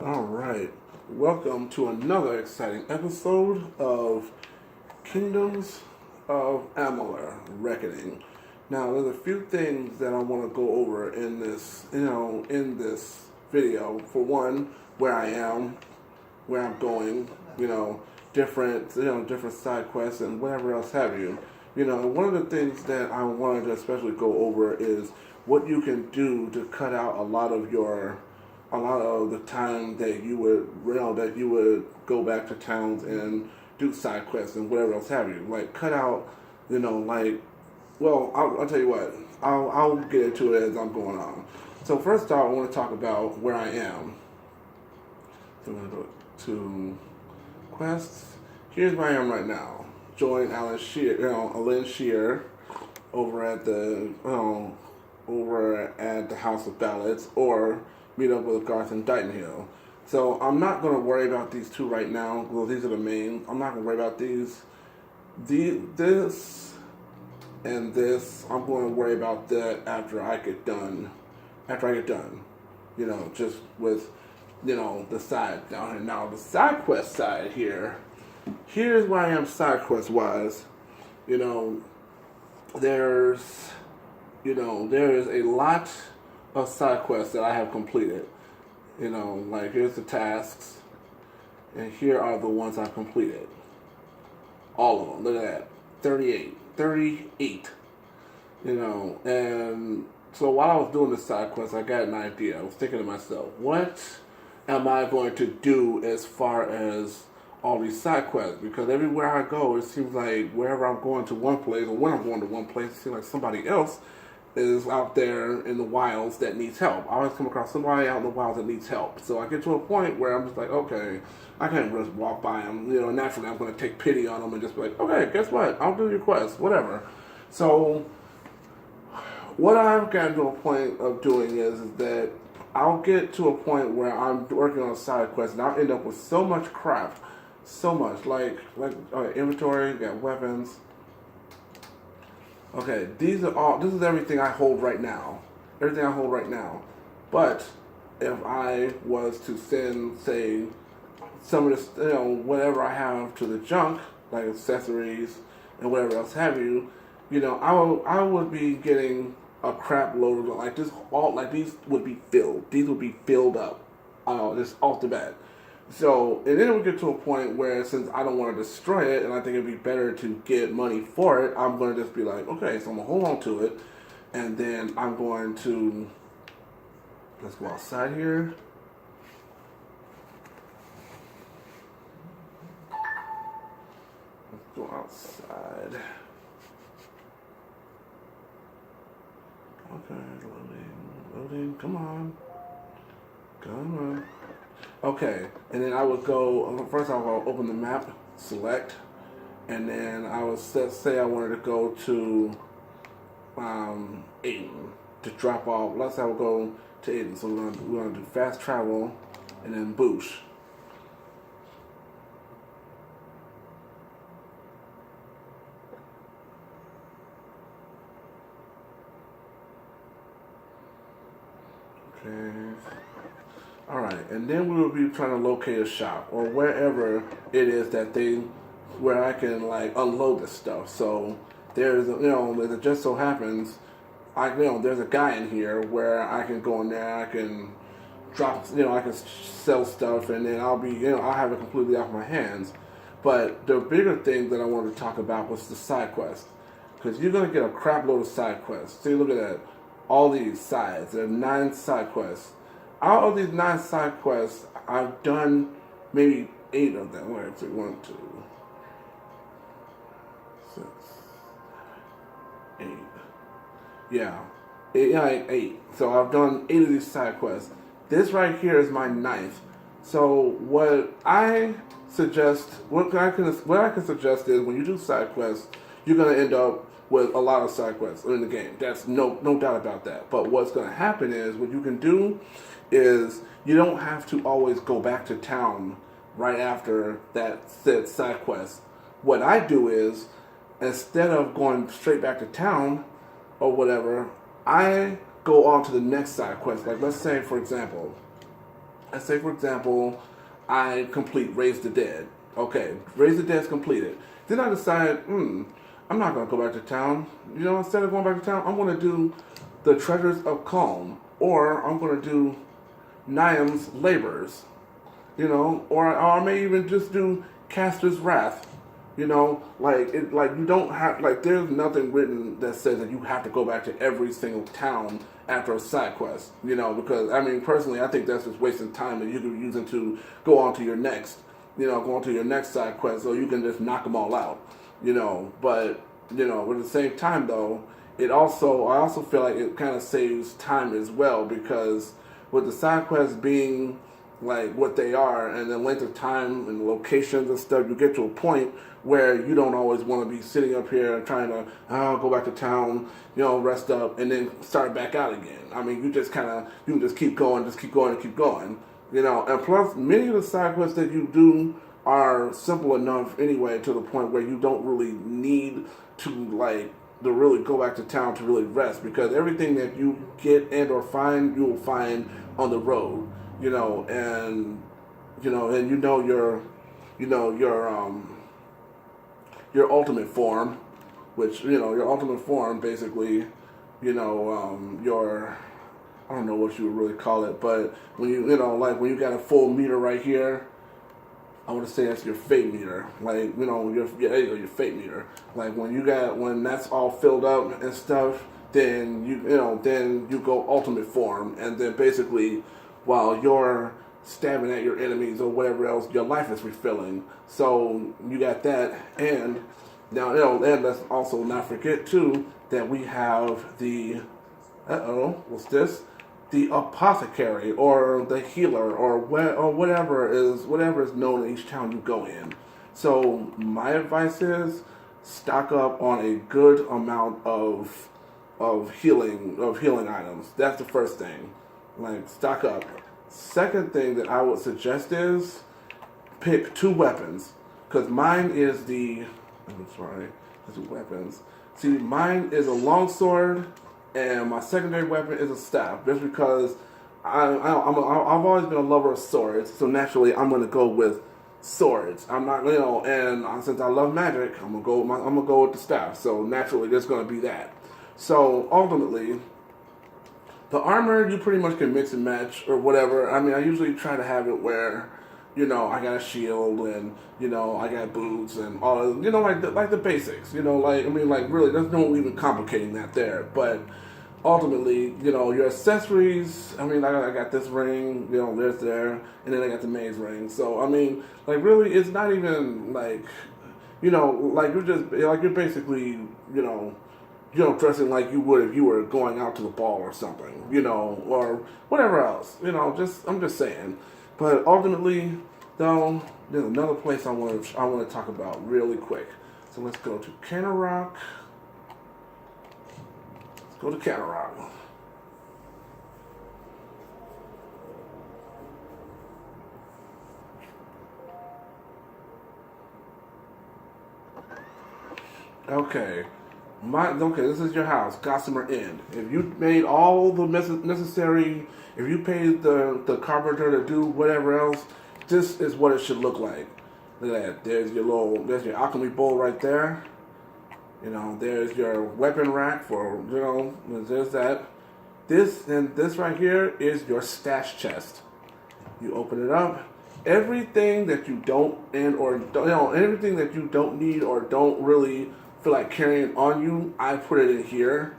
All right. Welcome to another exciting episode of Kingdoms of Amalur Reckoning. Now, there's a few things that I want to go over in this video. For one, where I am, where I'm going, different side quests and whatever else have you. One of the things that I wanted to especially go over is what you can do to cut out a lot of the time that you would go back to towns and do side quests and whatever else have you. Like cut out, I'll tell you what. I'll get into it as I'm going on. So first off, I want to talk about where I am. So I'm going to go to quests. Here's where I am right now. Join Alan Shear over at the House of Ballads, or meet up with Garth and Dighton Hill. So I'm not going to worry about these two right now. Well, these are the main. I'm not going to worry about these. This and this, I'm going to worry about that after I get done. Just with, the side down here. Now, the side quest side here. Here's where I am side quest wise. There's, there is a lot of side quests that I have completed. Here's the tasks, and here are the ones I've completed. All of them. Look at that. 38. 38. And so while I was doing the side quest, I got an idea. I was thinking to myself, what am I going to do as far as all these side quests? Because everywhere I go, it seems like wherever I'm going to one place, or when I'm going to one place, it seems like somebody else is out there in the wilds that needs help. I always come across somebody out in the wilds that needs help. So I get to a point where I'm just like, okay, I can't just walk by them. Naturally I'm going to take pity on them and just be like, okay, guess what? I'll do your quest, whatever. So what I've gotten to a point of doing is that I'll get to a point where I'm working on a side quest and I'll end up with so much crap, so much inventory, got weapons. Okay, this is everything I hold right now. But if I was to send, say, some of this, whatever I have to the junk, like accessories and whatever else have you, I would be getting a crap load of these would be filled. These would be filled up, just off the bat. So, and then it would get to a point where, since I don't want to destroy it, and I think it'd be better to get money for it, I'm going to just be like, okay, so I'm going to hold on to it, and then I'm going to, let's go outside here. Let's go outside. Okay, loading, come on. Okay, and then I would go, first I would open the map, select, and then I would say I wanted to go to Aiden to drop off. Let's say I would go to Aiden. So we're gonna do fast travel and then boosh. Okay. Alright, and then we will be trying to locate a shop or wherever it is where I can unload this stuff. So it just so happens, there's a guy in here where I can go in there, I can drop, I can sell stuff, and then I'll have it completely off my hands. But the bigger thing that I wanted to talk about was the side quest, because you're gonna get a crap load of side quests. See, look at that, all these sides. There are 9 side quests. Out of these 9 side quests, I've done maybe 8 of them. Wait, 1, 2, 6, 8. Yeah, 8. So I've done 8 of these side quests. This right here is my 9th. So what I can suggest is when you do side quests, you're gonna end up with a lot of side quests in the game. That's no doubt about that. But what's gonna happen is, what you can do is, you don't have to always go back to town right after that said side quest. What I do is, instead of going straight back to town or whatever, I go on to the next side quest. Like, let's say, for example, Let's say, for example, I complete Raise the Dead. Okay, Raise the Dead's completed. Then I decide, I'm not going to go back to town. You know, instead of going back to town, I'm going to do the Treasures of Calm, or I'm going to do Niam's Labors, you know, or I may even just do Caster's Wrath. You know, like you don't have, like, there's nothing written that says that you have to go back to every single town after a side quest. You know, because I mean, personally, I think that's just wasting time that you could be using to go on to your next, go on to your next side quest, so you can just knock them all out. You know, but at the same time though, I also feel like it kind of saves time as well, because with the side quests being like what they are, and the length of time and the locations and stuff, you get to a point where you don't always want to be sitting up here trying to go back to town, rest up, and then start back out again. I mean, you can just keep going, and keep going. And plus, many of the side quests that you do are simple enough anyway, to the point where you don't really need to really go back to town to really rest, because everything that you get and or find, you will find on the road. And your ultimate form, which your ultimate form basically, your, I don't know what you would really call it, but when when you got a full meter right here, I want to say that's your fate meter, your fate meter. Like when that's all filled up and stuff, then you go ultimate form, and then basically, while you're stabbing at your enemies or whatever else, your life is refilling. So you got that, and now and let's also not forget too that we have the what's this? The apothecary, or the healer, or whatever is known in each town you go in. So my advice is stock up on a good amount of healing items. That's the first thing. Like, stock up. Second thing that I would suggest is pick 2 weapons, because mine is weapons. See, mine is a longsword, and my secondary weapon is a staff, just because I've always been a lover of swords, so naturally I'm going to go with swords. I'm not, and since I love magic, I'm gonna go with the staff. So naturally, there's going to be that. So ultimately, the armor you pretty much can mix and match or whatever. I mean, I usually try to have it where, I got a shield, and I got boots and all of, like the basics. Really, there's no even complicating that there. But ultimately, your accessories. I mean, I got this ring, there's there, and then I got the maze ring. So I mean, really, it's not even you're basically, dressing like you would if you were going out to the ball or something, or whatever else, I'm just saying. But ultimately, though, there's another place I want to talk about really quick. So let's go to Canarok. Go to Canarok. Okay. This is your house, Gossamer Inn. If you made all the necessary, if you paid the carpenter to do whatever else, this is what it should look like. Look at that. There's your alchemy bowl right there. There's your weapon rack for, there's that. This right here is your stash chest. You open it up. Everything that you don't everything that you don't need or don't really feel like carrying on you, I put it in here.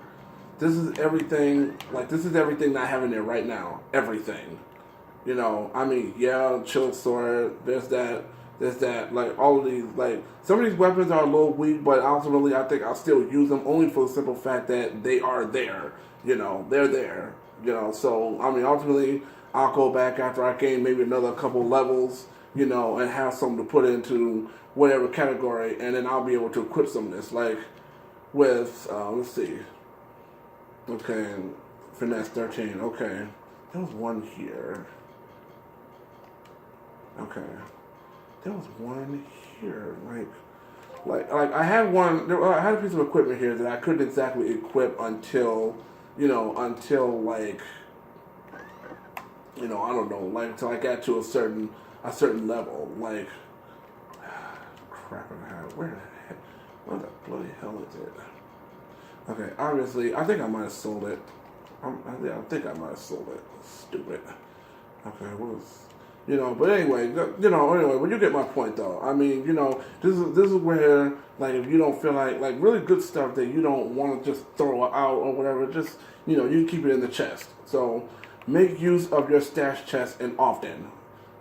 This is everything that I have in there right now. Everything. Chill sword, there's that, like, all of these, like, some of these weapons are a little weak, but ultimately I think I'll still use them, only for the simple fact that they are there. They're there. So, I mean, ultimately, I'll go back after I gain maybe another couple levels, and have something to put into whatever category, and then I'll be able to equip some of this, like, with, let's see, okay, Finesse 13, okay, there was one here, okay, there was one here, like I had I had a piece of equipment here that I couldn't exactly equip until I don't know, like until I got to a certain level. Like, crap, where the bloody hell is it? Okay, obviously, I think I might have sold it. I think I might have sold it. Stupid. Okay, what was, but anyway, when you get my point though, I mean, this is where, like, if you don't feel like really good stuff that you don't want to just throw out or whatever, just, you can keep it in the chest. So make use of your stash chest and often.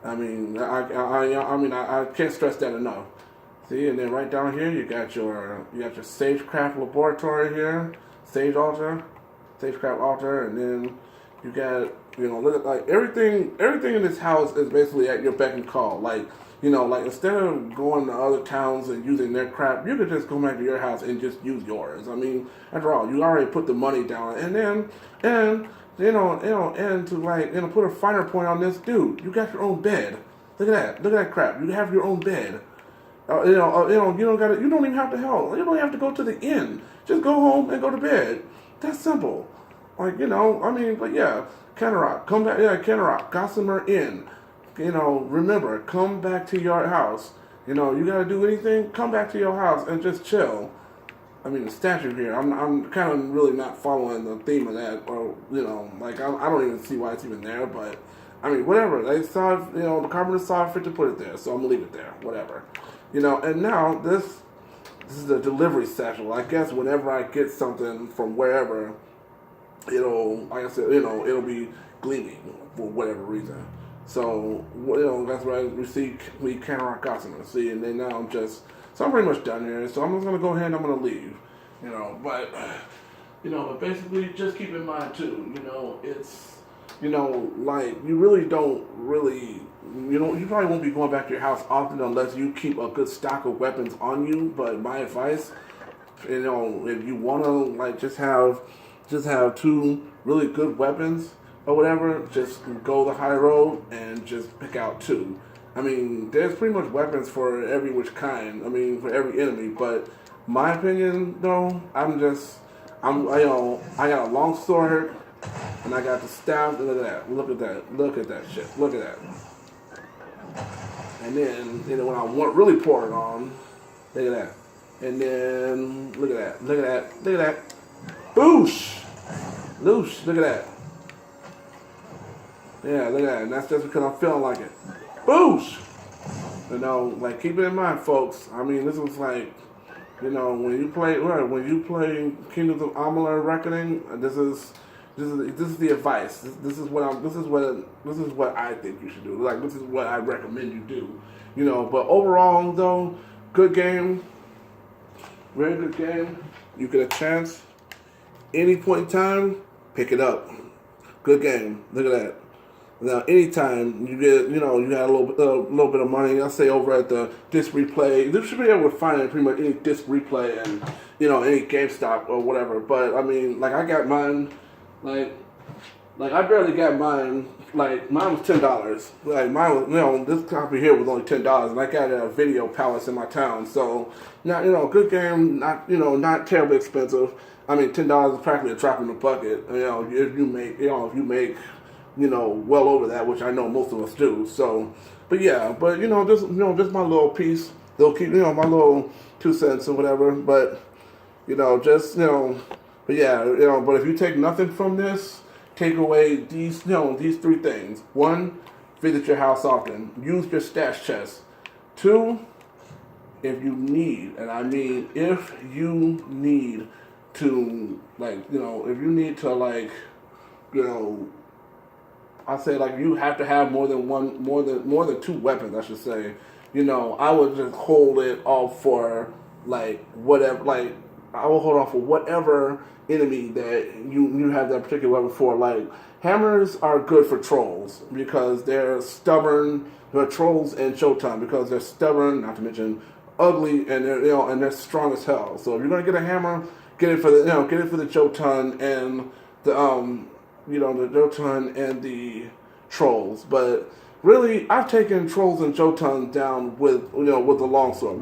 I mean, I can't stress that enough. See, and then right down here, you got your Sagecraft laboratory here, Sagecraft altar, and then you got, like everything in this house is basically at your beck and call. Like, like instead of going to other towns and using their crap, you could just go back to your house and just use yours. I mean, after all, you already put the money down, and to like, put a finer point on this, dude, you got your own bed. Look at that crap. You have your own bed. You don't even have to help. You don't have to go to the inn. Just go home and go to bed. That's simple. Like, but yeah, Kenrock, come back, Kenrock, Gossamer Inn. Remember, come back to your house. You gotta do anything, come back to your house and just chill. I mean, the statue here, I'm kind of really not following the theme of that, or, like, I don't even see why it's even there, but, I mean, whatever. They saw, the carpenter saw fit to put it there, so I'm gonna leave it there, whatever. And now this is a delivery satchel. I guess whenever I get something from wherever, like I said, it'll be gleaming for whatever reason. So, that's why we can't rock Gossamer. See, and then now I'm pretty much done here. So I'm just going to go ahead and I'm going to leave. But basically just keep in mind too, it's, like you really don't really, you probably won't be going back to your house often unless you keep a good stock of weapons on you. But my advice, if you want to like just have two really good weapons or whatever, just go the high road and just pick out two. I mean, there's pretty much weapons for every which kind. I mean, for every enemy. But my opinion, though, I got a long sword and I got the staff. Look at that. Look at that shit. Look at that. And then, when I want really pour it on, look at that. And then look at that. Boosh! Loosh, look at that. Yeah, look at that. And that's just because I'm feeling like it. Boosh! Like, keep it in mind, folks. I mean, this was like, when you play Kingdom of Amalur Reckoning, this is the advice. This is what I think you should do. Like, this is what I recommend you do. But overall, though, good game. Very good game. You get a chance. Any point in time, pick it up. Good game. Look at that. Now, anytime you get, you got a little bit of money, I'll say over at the disc replay, you should be able to find pretty much any disc replay and, any GameStop or whatever. But, I mean, like, I got mine, like I barely got mine, like, mine was $10. Like, mine was, this copy here was only $10, and I got it at a Video Palace in my town. So, not, good game, not, not terribly expensive. I mean, $10 is practically a drop in the bucket, if you make, well over that, which I know most of us do. So, but yeah, just my little piece. They'll keep, my little 2 cents or whatever. But, but yeah, but if you take nothing from this, take away these 3 things. 1, visit your house often. Use your stash chest. 2, if you need, and I mean if you need to, like, if you need to, like, I say, like, you have to have more than 2 weapons, I should say. I would just hold it off for, like, whatever, like, I will hold off for whatever enemy that you have that particular weapon for. Like, hammers are good for trolls because they're stubborn. They're trolls and Showtime because they're stubborn, not to mention ugly, and they're strong as hell. So if you're gonna get a hammer, get it for the Jotun and the the Jotun and the trolls. But really, I've taken trolls and Jotun down with the longsword.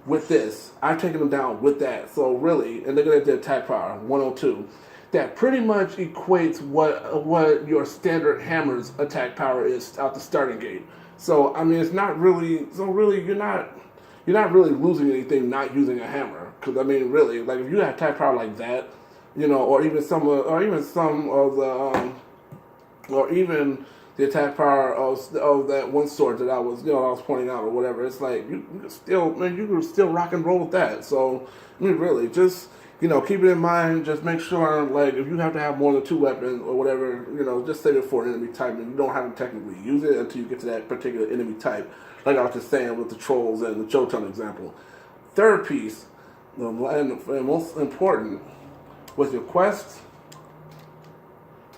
With this, I've taken them down with that. So really, and look at the attack power, 102. that pretty much equates what your standard hammer's attack power is out the starting gate. So I mean, it's not really you're not really losing anything not using a hammer. Because I mean, really, like if you have attack power like that, or even some of the or even the attack power of that one sword that I was pointing out or whatever. It's like you can still rock and roll with that. So I mean, really, just keep it in mind. Just make sure, like, if you have to have more than 2 weapons or whatever, just save it for an enemy type, and you don't have to technically use it until you get to that particular enemy type. Like I was just saying with the trolls and the Jotun example. Third piece, and most important, with your quest.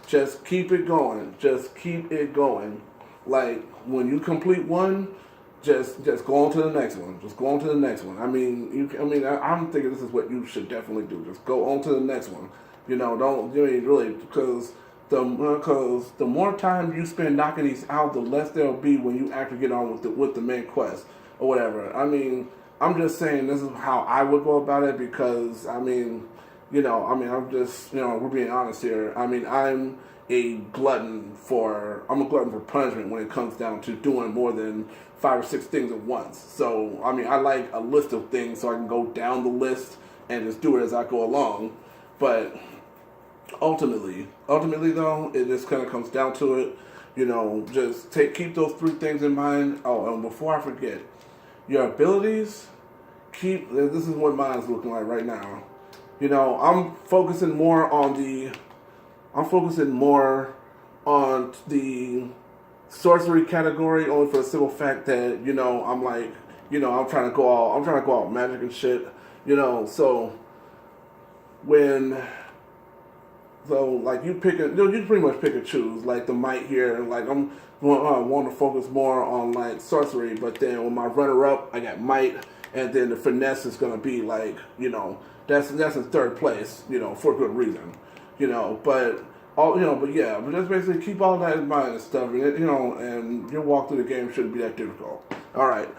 Just keep it going. Just keep it going. Like when you complete one, just go on to the next one. Just go on to the next one. I mean, I'm thinking this is what you should definitely do. Just go on to the next one. Don't really because the more time you spend knocking these out, the less there'll be when you actually get on with the main quest or whatever. I mean, I'm just saying this is how I would go about it because I'm just, we're being honest here. I mean, I'm a glutton for punishment when it comes down to doing more than 5 or 6 things at once. So, I mean, I like a list of things so I can go down the list and just do it as I go along. But ultimately though, it just kind of comes down to it. Just keep those 3 things in mind. Oh, and before I forget, your abilities, this is what mine's looking like right now. I'm focusing more on the sorcery category only for the simple fact that I'm trying to go all magic and shit. Like you pretty much pick and choose. Like the might here, like I'm want to focus more on like sorcery, but then with my runner up, I got might, and then the finesse is gonna be like that's in 3rd place, for good reason, but just basically keep all that in mind and stuff, and your walk through the game shouldn't be that difficult. All right,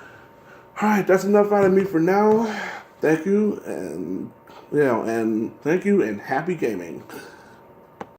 that's enough out of me for now. Thank you, and thank you, and happy gaming.